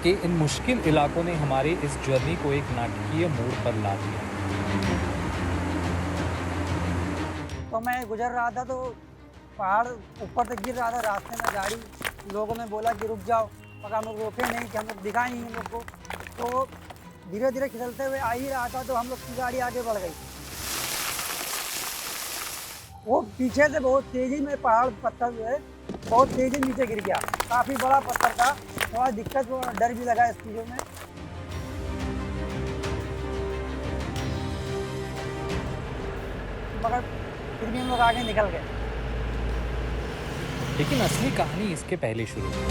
के इन मुश्किल इलाकों ने हमारे इस जर्नी को एक नाटकीय मोड़ पर ला दिया। तो मैं गुजर रहा था तो पहाड़ ऊपर तक गिर रहा था। रास्ते में गाड़ी लोगों ने बोला कि रुक जाओ, मगर हम लोग रोके नहीं कि हम लोग दिखाए नहीं हम लोग को। तो धीरे धीरे खिसलते हुए आ ही रहा था तो हम लोग की गाड़ी आगे बढ़ गई। वो पीछे से बहुत तेजी में पहाड़ पत्थर जो है बहुत तेजी नीचे गिर गया। काफ़ी बड़ा पत्थर था, थोड़ा दिक्कत और डर भी लगा इस चीज़ों में। मगर फिर भी हम लोग आगे निकल गए। लेकिन असली कहानी इसके पहले शुरू हुई।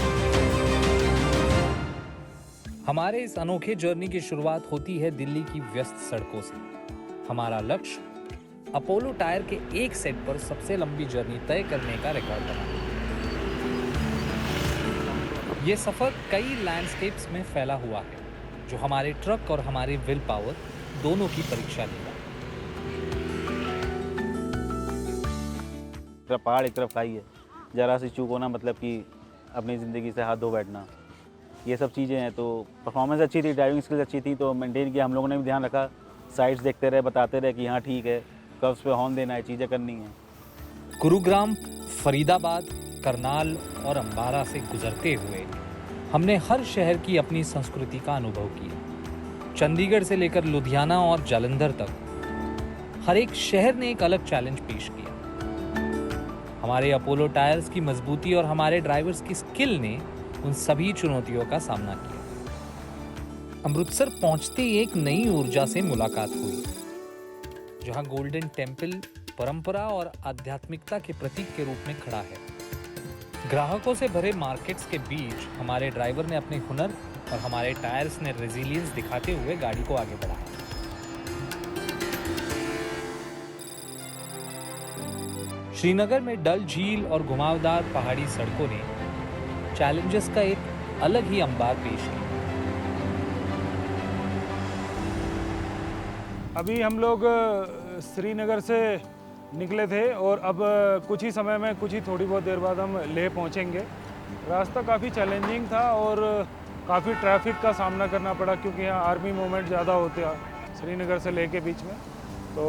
हमारे इस अनोखे जर्नी की शुरुआत होती है दिल्ली की व्यस्त सड़कों से। हमारा लक्ष्य अपोलो टायर के एक सेट पर सबसे लंबी जर्नी तय करने का रिकॉर्ड बनाना। ये सफर कई लैंडस्केप्स में फैला हुआ है, जो हमारे ट्रक और हमारी विल पावर दोनों की परीक्षा लेगा। तरफ पहाड़ एक तरफ खाई है, ज़रा सी चूक होना मतलब कि अपनी ज़िंदगी से हाथ धो बैठना, ये सब चीज़ें हैं। तो परफॉर्मेंस अच्छी थी, ड्राइविंग स्किल्स अच्छी थी, तो मेंटेन किया। हम लोगों ने भी ध्यान रखा, साइड्स देखते रहे, बताते रहे कि हाँ ठीक है, कर्व्स पे हॉर्न देना है, चीज़ें करनी है। गुरुग्राम, फरीदाबाद, करनाल और अंबाला से गुजरते हुए हमने हर शहर की अपनी संस्कृति का अनुभव किया। चंडीगढ़ से लेकर लुधियाना और जालंधर तक हर एक शहर ने एक अलग चैलेंज पेश किया। हमारे अपोलो टायर्स की मजबूती और हमारे ड्राइवर्स की स्किल ने उन सभी चुनौतियों का सामना किया। अमृतसर पहुंचते ही एक नई ऊर्जा से मुलाकात हुई, जहां गोल्डन टेम्पल परंपरा और आध्यात्मिकता के प्रतीक के रूप में खड़ा है। ग्राहकों से भरे मार्केट्स के बीच हमारे ड्राइवर ने अपने हुनर और हमारे टायर्स ने रेजिलियंस दिखाते हुए गाड़ी को आगे बढ़ाया। श्रीनगर में डल झील और घुमावदार पहाड़ी सड़कों ने चैलेंजेस का एक अलग ही अंबार पेश किया। अभी हम लोग श्रीनगर से निकले थे और अब कुछ ही समय में, कुछ ही थोड़ी बहुत देर बाद हम लेह पहुंचेंगे। रास्ता काफ़ी चैलेंजिंग था और काफ़ी ट्रैफिक का सामना करना पड़ा, क्योंकि यहाँ आर्मी मूवमेंट ज़्यादा होते हैं श्रीनगर से लेह के बीच में। तो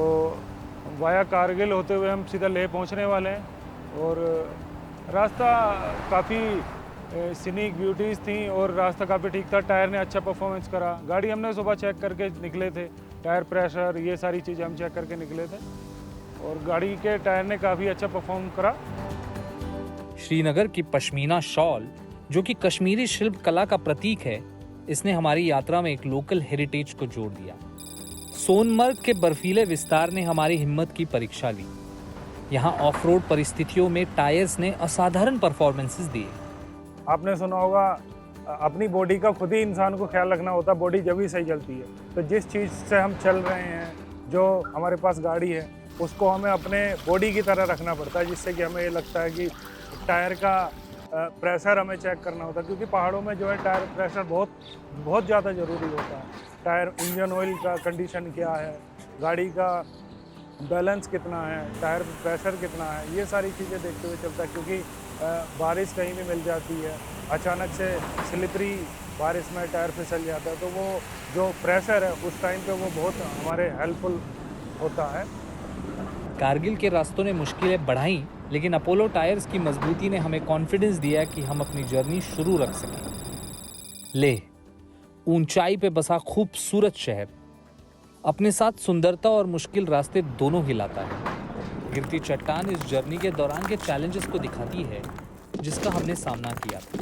वाया कारगिल होते हुए हम सीधा लेह पहुंचने वाले हैं। और रास्ता काफ़ी सीनिक ब्यूटीज़ थी और रास्ता काफ़ी ठीक था। टायर ने अच्छा परफॉर्मेंस करा। गाड़ी हमने सुबह चेक करके निकले थे, टायर प्रेशर ये सारी चीज़ें हम चेक करके निकले थे और गाड़ी के टायर ने काफ़ी अच्छा परफॉर्म करा। श्रीनगर की पश्मीना शॉल, जो कि कश्मीरी शिल्प कला का प्रतीक है, इसने हमारी यात्रा में एक लोकल हेरिटेज को जोड़ दिया। सोनमर्ग के बर्फीले विस्तार ने हमारी हिम्मत की परीक्षा ली। यहाँ ऑफ रोड परिस्थितियों में टायर्स ने असाधारण परफॉर्मेंसेस दिए। आपने सुना होगा, अपनी बॉडी का खुद ही इंसान को ख्याल रखना होता, बॉडी जब ही सही चलती है। तो जिस चीज़ से हम चल रहे हैं, जो हमारे पास गाड़ी है, उसको हमें अपने बॉडी की तरह रखना पड़ता है, जिससे कि हमें ये लगता है कि टायर का प्रेशर हमें चेक करना होता है, क्योंकि पहाड़ों में जो है टायर प्रेशर बहुत ज़्यादा ज़रूरी होता है। टायर इंजन ऑयल का कंडीशन क्या है, गाड़ी का बैलेंस कितना है, टायर प्रेशर कितना है, ये सारी चीज़ें देखते हुए चलता है। क्योंकि बारिश कहीं भी मिल जाती है, अचानक से स्लिपरी बारिश में टायर फिसल जाता है, तो वो जो प्रेशर है उस टाइम पे वो बहुत हमारे हेल्पफुल होता है। कारगिल के रास्तों ने मुश्किलें बढ़ाई, लेकिन अपोलो टायर्स की मजबूती ने हमें कॉन्फिडेंस दिया कि हम अपनी जर्नी शुरू रख सकें। लेह, ऊंचाई पे बसा खूबसूरत शहर, अपने साथ सुंदरता और मुश्किल रास्ते दोनों ही लाता है। गिरती चट्टान इस जर्नी के दौरान के चैलेंजेस को दिखाती है, जिसका हमने सामना किया था।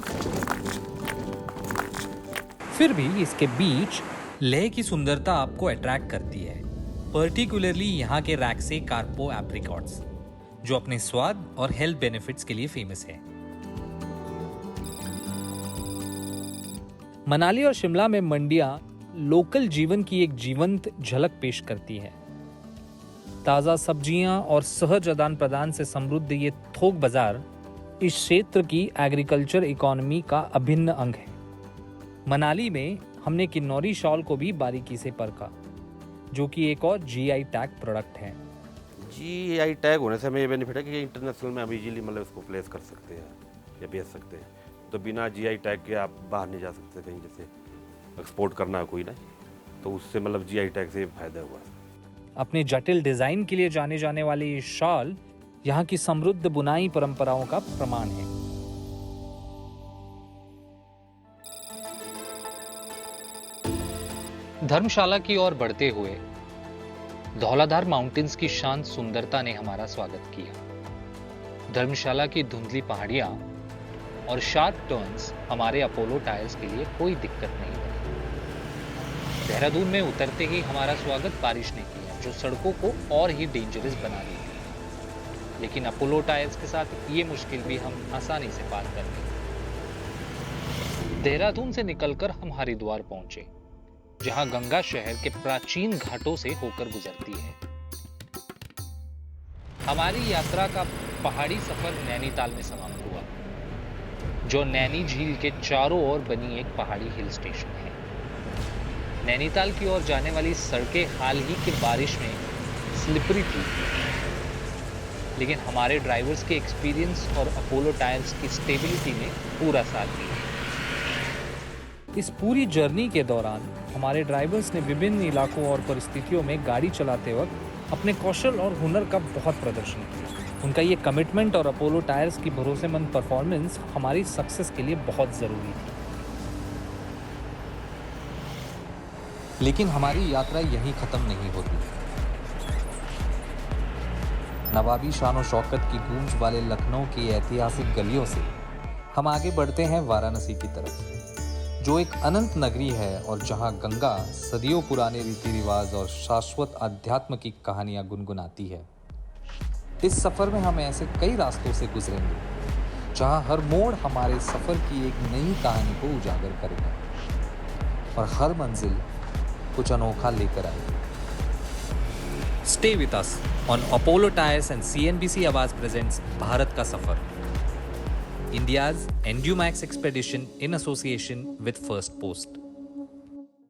फिर भी इसके बीच लेह की सुंदरता आपको अट्रैक्ट करती है, पर्टिकुलरली यहाँ के रैक्से कार्पो एप्रिकॉट्स, जो अपने स्वाद और हेल्थ बेनिफिट्स के लिए फेमस है। मनाली और शिमला में मंडियां लोकल जीवन की एक जीवंत झलक पेश करती है। ताज़ा सब्जियां और सहज आदान प्रदान से समृद्ध ये थोक बाजार इस क्षेत्र की एग्रीकल्चर इकोनॉमी का अभिन्न अंग है। मनाली में हमने किन्नौरी शॉल को भी बारीकी से परखा, जो कि एक और जीआई टैग प्रोडक्ट है। जीआई टैग होने से हमें ये बेनिफिट है कि इंटरनेशनल में हम इजीली मतलब इसको प्लेस कर सकते हैं या बेच सकते हैं। तो बिना जीआई टैग के आप बाहर नहीं जा सकते कहीं, जैसे एक्सपोर्ट करना है कोई ना, तो उससे मतलब जीआई टैग से फायदा हुआ। अपने जटिल डिजाइन के लिए जाने जाने वाली ये शॉल यहाँ की समृद्ध बुनाई परंपराओं का प्रमाण है। धर्मशाला की ओर बढ़ते हुए धौलाधार माउंटेन्स की शांत सुंदरता ने हमारा स्वागत किया। धर्मशाला की धुंधली पहाड़ियां और शार्प टर्न्स हमारे अपोलो टायर्स के लिए कोई दिक्कत नहीं बनी। देहरादून में उतरते ही हमारा स्वागत बारिश ने किया, जो सड़कों को और ही डेंजरस बना दी थी। लेकिन अपोलो टायर्स के साथ ये मुश्किल भी हम आसानी से पार कर गए। देहरादून से निकलकर हम हरिद्वार पहुंचे, जहां गंगा शहर के प्राचीन घाटों से होकर गुजरती है। हमारी यात्रा का पहाड़ी सफर नैनीताल में समाप्त हुआ, जो नैनी झील के चारों ओर बनी एक पहाड़ी हिल स्टेशन है। नैनीताल की ओर जाने वाली सड़कें हाल ही की बारिश में स्लिपरी थी, लेकिन हमारे ड्राइवर्स के एक्सपीरियंस और अपोलो टायर्स की स्टेबिलिटी ने पूरा साथ दिया। इस पूरी जर्नी के दौरान हमारे ड्राइवर्स ने विभिन्न इलाकों और परिस्थितियों में गाड़ी चलाते वक्त अपने कौशल और हुनर का बहुत प्रदर्शन किया। उनका ये कमिटमेंट और अपोलो टायर्स की भरोसेमंद परफॉर्मेंस हमारी सक्सेस के लिए बहुत ज़रूरी थी। लेकिन हमारी यात्रा यहीं ख़त्म नहीं होती। नवाबी शान और शौकत की गूंज वाले लखनऊ की ऐतिहासिक गलियों से हम आगे बढ़ते हैं वाराणसी की तरफ, जो एक अनंत नगरी है और जहां गंगा सदियों पुराने रीति रिवाज और शाश्वत अध्यात्म की कहानियां गुनगुनाती है। इस सफर में हम ऐसे कई रास्तों से गुजरेंगे, जहां हर मोड़ हमारे सफर की एक नई कहानी को उजागर करेगा और हर मंजिल कुछ अनोखा लेकर आएगी। Stay with us on Apollo Tyres and CNBC Awaaz presents Bharat का सफर, India's EnduMax expedition in association with First Post.